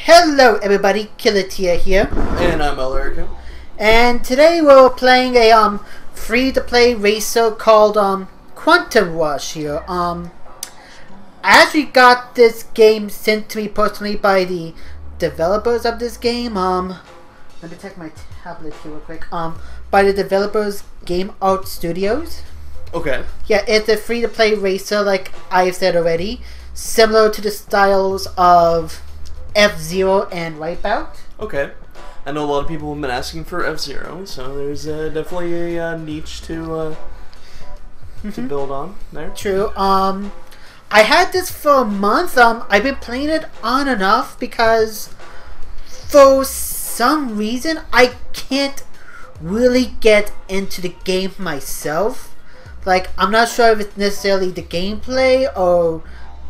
Hello everybody, Killatia here. And I'm El Erico. And today we're playing a free-to-play racer called Quantum Rush here. I actually got this game sent to me personally by the developers of this game. Let me check my tablet here real quick. By the developers Game Art Studios. Okay. Yeah, it's a free-to-play racer, like I've said already, similar to the styles of F-Zero and Wipeout. Okay. I know a lot of people have been asking for F-Zero, so there's definitely a niche to build on there. True. I had this for a month. I've been playing it on and off because for some reason I can't really get into the game myself. Like, I'm not sure if it's necessarily the gameplay or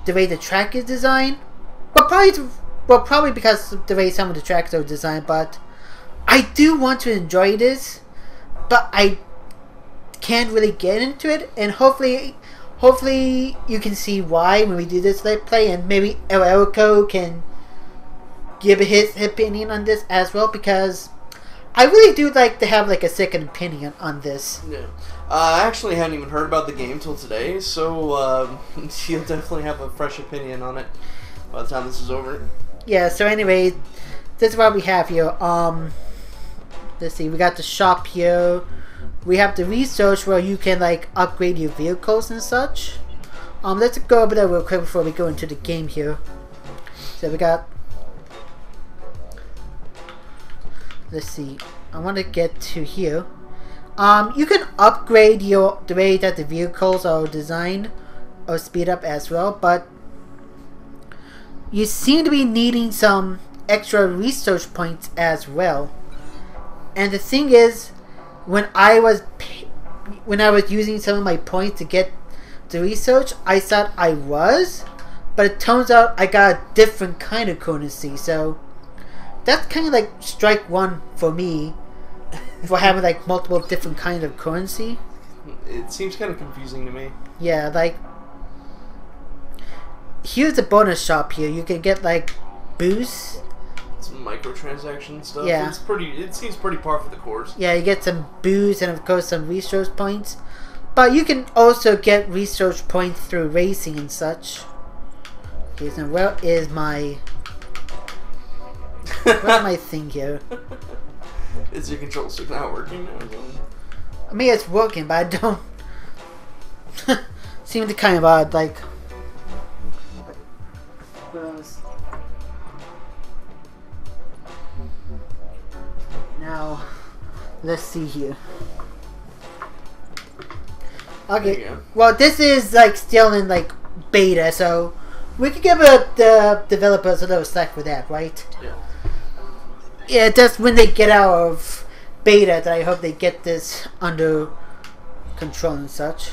the way the track is designed, but probably because of the way some of the tracks are designed. But I do want to enjoy this, but I can't really get into it, and hopefully you can see why when we do this let's play, and maybe El Erico can give his opinion on this as well, because I really do like to have like a second opinion on this. Yeah. I actually hadn't even heard about the game till today, so you'll definitely have a fresh opinion on it by the time this is over. Yeah, so anyway, this is what we have here. Let's see, we got the shop here. We have the research where you can like upgrade your vehicles and such. Let's go over that real quick before we go into the game here. So we got, let's see, I want to get to here. You can upgrade the way that the vehicles are designed or speed up as well, but you seem to be needing some extra research points as well. And the thing is, when I was using some of my points to get the research, I thought I was, but it turns out I got a different kind of currency. So that's kind of like strike one for me for having like multiple different kinds of currency. It seems kind of confusing to me. Yeah, like, here's the bonus shop here. You can get like boosts. Some microtransaction stuff. Yeah. It seems pretty par for the course. Yeah, you get some boosts and of course some research points. But you can also get research points through racing and such. Okay, so where is my where's my thing here? Is your control stick not working now? I mean, it's working, but I don't seems kind of odd, like. Now, let's see here. Okay, well, this is like still in like beta, so we could give the developers a little slack for that, right? Yeah. Yeah, just when they get out of beta, that I hope they get this under control and such.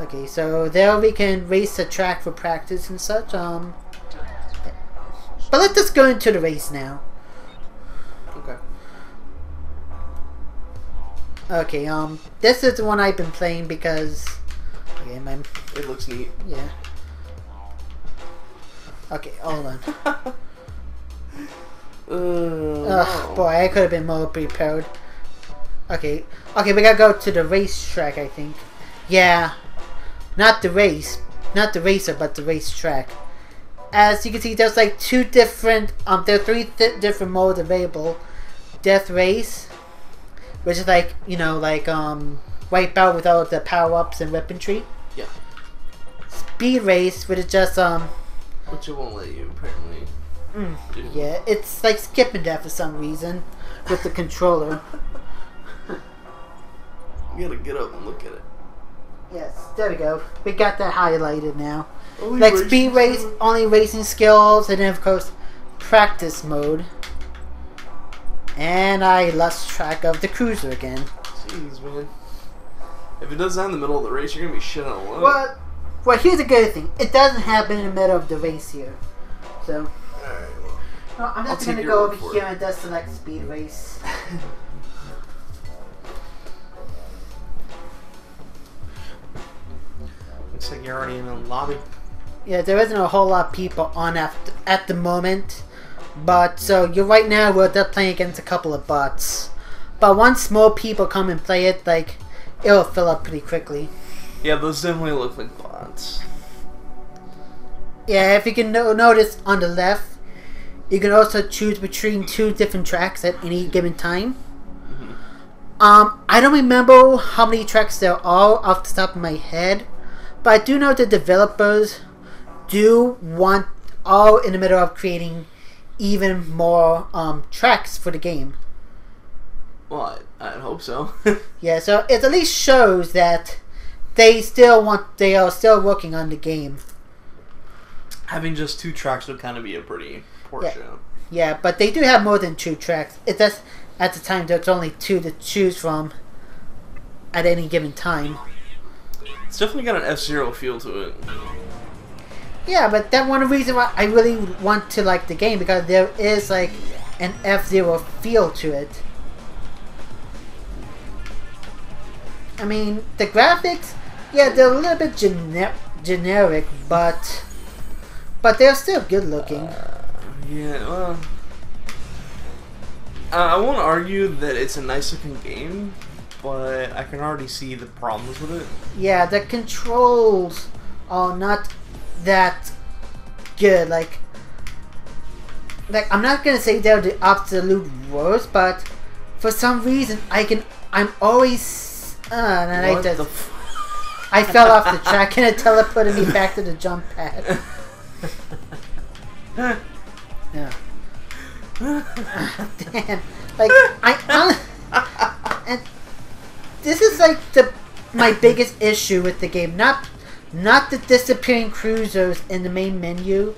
Okay, so there we can race the track for practice and such. But let's just go into the race now. Okay. Okay, this is the one I've been playing because, okay, it looks neat. Yeah. Okay, hold on. No. Boy, I could have been more prepared. Okay, we gotta go to the race track, I think. Yeah, not the race, not the racer, but the race track. As you can see, there's like two different, there are three different modes available. Death Race, which is like, you know, like Wipeout with all the power-ups and weaponry. Yeah. Speed Race, which is just which it won't let you apparently. Yeah, it's like skipping that for some reason with the controller. You gotta get up and look at it. Yes, there we go. We got that highlighted now. Only like speed race, only racing skills, and then of course practice mode. And I lost track of the cruiser again. Jeez, man. If it does that in the middle of the race, you're gonna be shit on a lot. Well, here's a good thing. It doesn't happen in the middle of the race here. So, alright, well, I'm just gonna go over here and just select speed race. Looks like you're already in a lobby. Yeah, there isn't a whole lot of people on at the moment. But so you're right now we're playing against a couple of bots. But once more people come and play it, like it'll fill up pretty quickly. Yeah, those definitely look like bots. Yeah, if you can notice on the left, you can also choose between 2 different tracks at any given time. I don't remember how many tracks there are off the top of my head, but I do know the developers are in the middle of creating even more tracks for the game. Well, I'd hope so. Yeah, so it at least shows that they are still working on the game. Having just 2 tracks would kind of be a pretty poor show. Yeah, but they do have more than 2 tracks. At the time, there's only 2 to choose from at any given time. It's definitely got an F-Zero feel to it. Yeah, but that's one reason why I really want to like the game, because there is like an F-Zero feel to it. I mean, the graphics, yeah, they're a little bit generic, but they're still good looking. Yeah, well, I won't argue that it's a nice looking game, but I can already see the problems with it. Yeah, the controls are not that good. Like I'm not gonna say they're the absolute worst, but for some reason I'm always and I fell off the track and it teleported me back to the jump pad. Yeah. Damn. Like and this is like my biggest issue with the game. Not the disappearing cruisers in the main menu,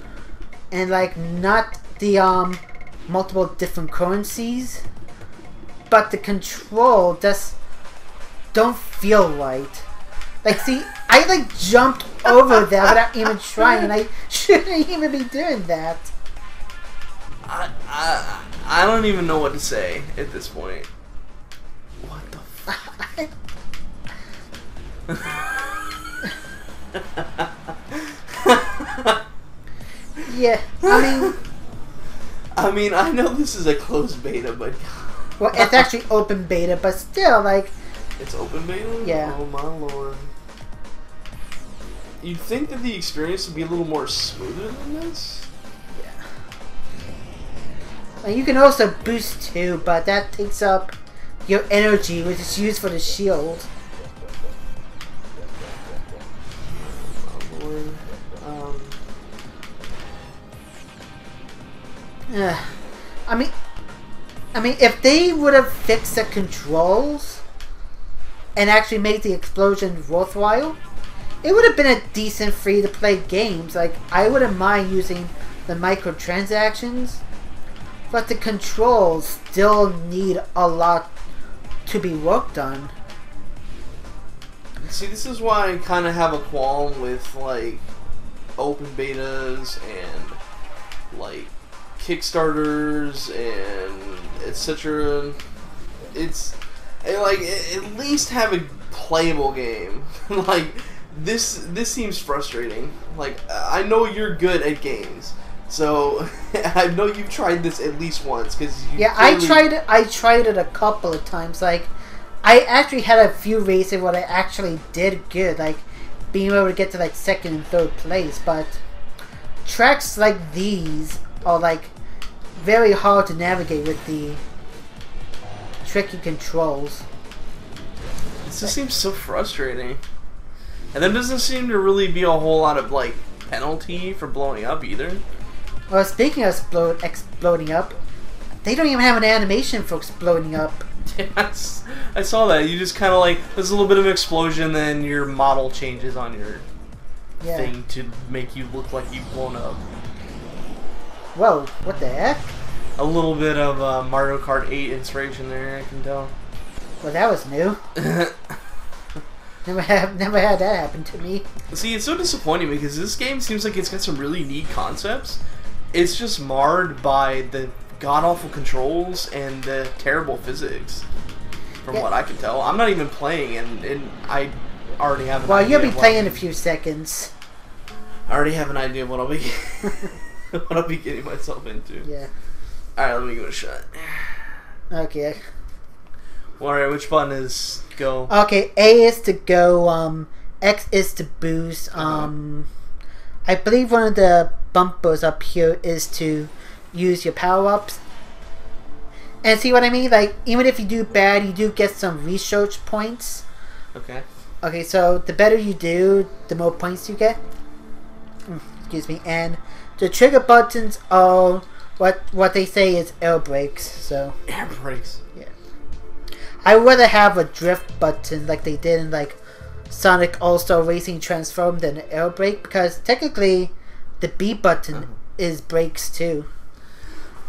and like not the multiple different currencies, but the control just don't feel right. Like, see, I like jumped over that without even trying, and I shouldn't even be doing that. I don't even know what to say at this point. What the fuck? Yeah, I mean, I know this is a closed beta, but well, it's actually open beta, but still, like, it's open beta? Yeah. Oh my lord. You'd think that the experience would be a little more smoother than this? Yeah. And you can also boost too, but that takes up your energy, which is used for the shield. Oh lord. I mean, if they would have fixed the controls and actually made the explosions worthwhile, it would have been a decent free-to-play game. Like, I wouldn't mind using the microtransactions, but the controls still need a lot to be worked on. See, this is why I kind of have a qualm with, like, open betas and, like, Kickstarters and etc. It's like at least have a playable game. Like this seems frustrating. Like I know you're good at games, so I know you've tried this at least once because yeah, I tried it a couple of times. Like I actually had a few races where I actually did good, like being able to get to like second and third place. But tracks like these are like very hard to navigate with the tricky controls. This just seems so frustrating. And there doesn't seem to really be a whole lot of like penalty for blowing up either. Well, speaking of exploding up, they don't even have an animation for exploding up. Yes, I saw that. You just kind of like, there's a little bit of an explosion, then your model changes on your thing to make you look like you've blown up. Whoa, what the heck? A little bit of Mario Kart 8 inspiration there, I can tell. Well, that was new. Never had that happen to me. See, it's so disappointing because this game seems like it's got some really neat concepts. It's just marred by the god-awful controls and the terrible physics, from what I can tell. I'm not even playing, and I already have an idea. Well, you'll be playing in a few seconds. I already have an idea of what I'll be what I'll be getting myself into. Yeah. Alright, let me give it a shot. Okay. Well, alright, which button is go? Okay, A is to go, X is to boost, I believe one of the bumpers up here is to use your power-ups. And see what I mean? Like, even if you do bad, you do get some research points. Okay. Okay, so the better you do, the more points you get. Excuse me. And the trigger buttons are what they say is air brakes. So air brakes. Yeah. I would rather have a drift button like they did in like Sonic All-Star Racing Transform than an air brake, because technically the B button is brakes too.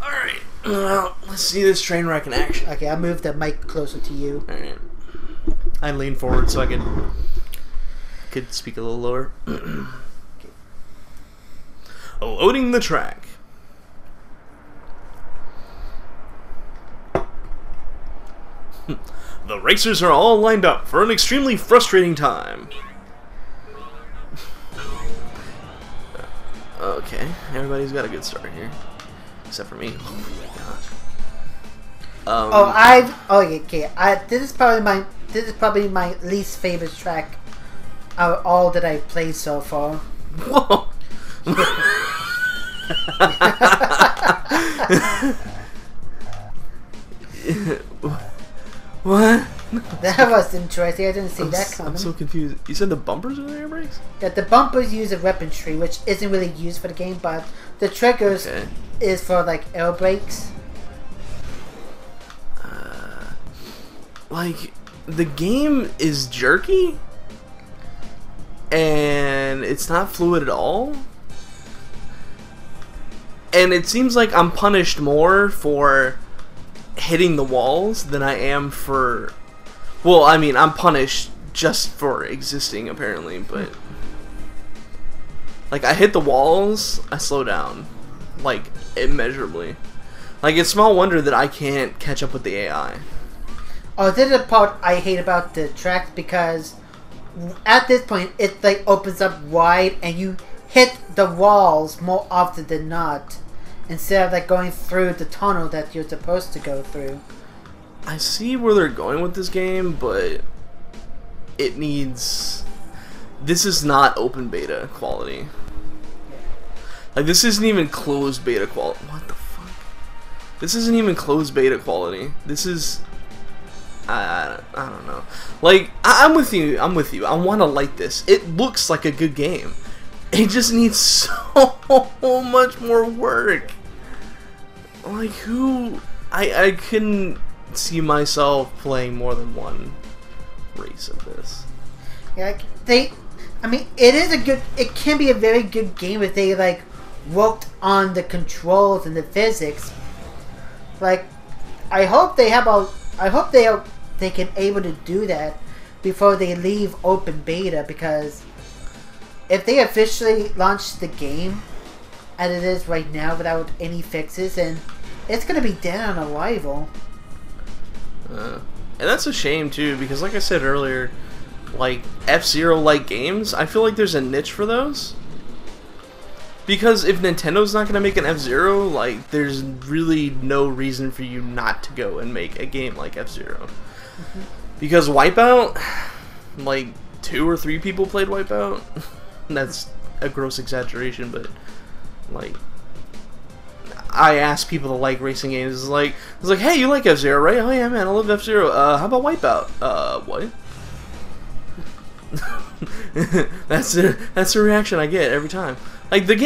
Alright. Well, let's see this train wreck in action. Okay, I'll move the mic closer to you. Alright. I lean forward so I could speak a little lower. Okay. Loading the track. The racers are all lined up for an extremely frustrating time. Okay, everybody's got a good start here. Except for me. Oh my gosh. This is probably my least favorite track out of all that I've played so far. Whoa! What? That was interesting. I didn't see that coming. I'm so confused. You said the bumpers are the air brakes? Yeah, the bumpers use a weaponry, which isn't really used for the game, but the triggers is for like air brakes. Like, the game is jerky, and it's not fluid at all. And it seems like I'm punished more for hitting the walls than I am for... Well, I mean, I'm punished just for existing, apparently, but... Like, I hit the walls, I slow down. Like, immeasurably. Like, it's small wonder that I can't catch up with the AI. Oh, this is the part I hate about the track, because at this point, it, like, opens up wide, and you hit the walls more often than not, instead of, like, going through the tunnel that you're supposed to go through. I see where they're going with this game, but it needs... This is not open beta quality. Like, this isn't even closed beta quality. What the fuck? This isn't even closed beta quality. This is... I don't know. Like, I'm with you. I'm with you. I want to like this. It looks like a good game. It just needs so much more work. Like, who... I couldn't see myself playing more than one race of this. Yeah, I mean, it is a good... It can be a very good game if they, like, worked on the controls and the physics. Like, I hope they have a... I hope they can able to do that before they leave open beta, because if they officially launch the game as it is right now without any fixes, then it's going to be dead on arrival. And that's a shame too, because like I said earlier, like F-Zero like games, I feel like there's a niche for those. Because if Nintendo's not going to make an F-Zero, like, there's really no reason for you not to go and make a game like F-Zero. Because Wipeout, like, 2 or 3 people played Wipeout. That's a gross exaggeration, but, like, I ask people to like racing games. It's like, hey, you like F-Zero, right? Oh yeah, man, I love F-Zero. How about Wipeout? What? That's the reaction I get every time. Like, this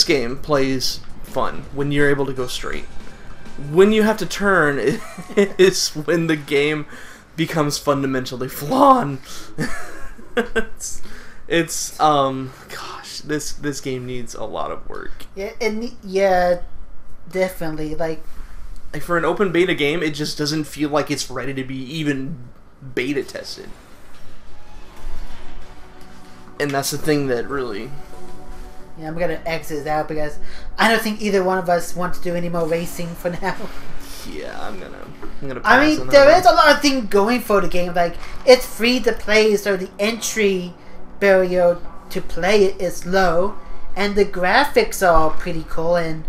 game plays fun when you're able to go straight. When you have to turn, is when the game becomes fundamentally flawed. It's gosh, this game needs a lot of work. Yeah, definitely. Like for an open beta game, it just doesn't feel like it's ready to be even beta tested. And that's the thing that really... Yeah, I'm gonna exit out because I don't think either one of us want to do any more racing for now. Yeah, I'm gonna pass. I mean, there is a lot of things going for the game. Like, it's free to play, so the entry barrier to play it is low, and the graphics are pretty cool. And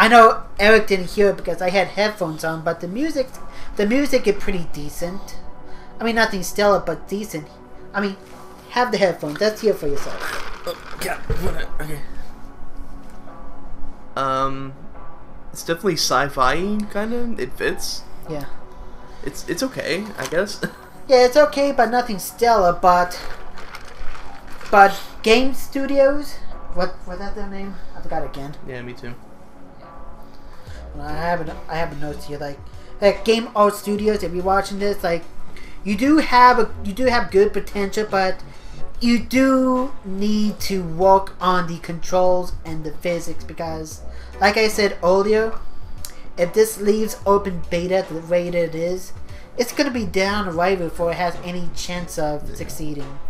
I know Eric didn't hear it because I had headphones on, but the music is pretty decent. I mean, nothing stellar, but decent. I mean, have the headphones. Let's hear for yourself. Oh, yeah, okay. It's definitely sci-fi kind of. It fits. Yeah. It's okay, I guess. Yeah, it's okay, but nothing stellar. But Game Studios. What was that their name? I forgot again. Yeah, me too. Well, I have a note here like Game Art Studios. If you're watching this, like you do have good potential, but you do need to work on the controls and the physics because, like I said earlier, if this leaves open beta the rate it is, it's gonna be down the right before it has any chance of succeeding.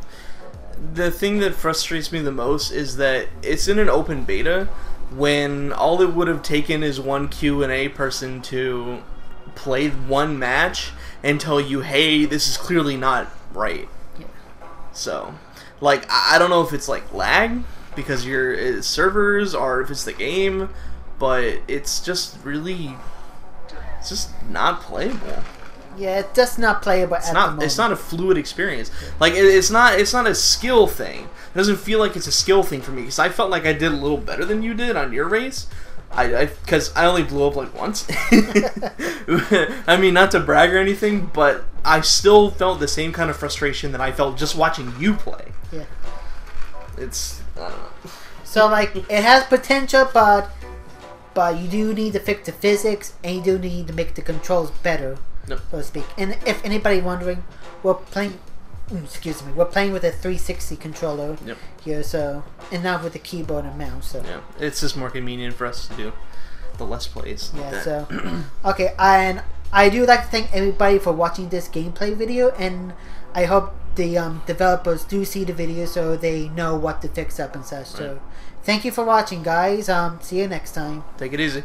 The thing that frustrates me the most is that it's in an open beta when all it would have taken is one Q&A person to play one match and tell you, hey, this is clearly not right. Yeah. So, like, I don't know if it's like lag because your servers or if it's the game, but it's just really, it's just not playable. Yeah, it's just not playable at the moment. It's not a fluid experience. Like it's not a skill thing. It doesn't feel like it's a skill thing for me because I felt like I did a little better than you did on your race. Because I only blew up like once. I mean, not to brag or anything, but I still felt the same kind of frustration that I felt just watching you play. Yeah. It's I don't know. So like it has potential, but you do need to fix the physics and you do need to make the controls better. Nope. So to speak. And if anybody wondering, we're playing with a 360 controller here, so and not with the keyboard and mouse. So yeah, it's just more convenient for us to do the Let's Plays. Yeah. Like so okay, and I do like to thank everybody for watching this gameplay video, and I hope the developers do see the video so they know what to fix up and such. Right. So thank you for watching, guys. See you next time. Take it easy.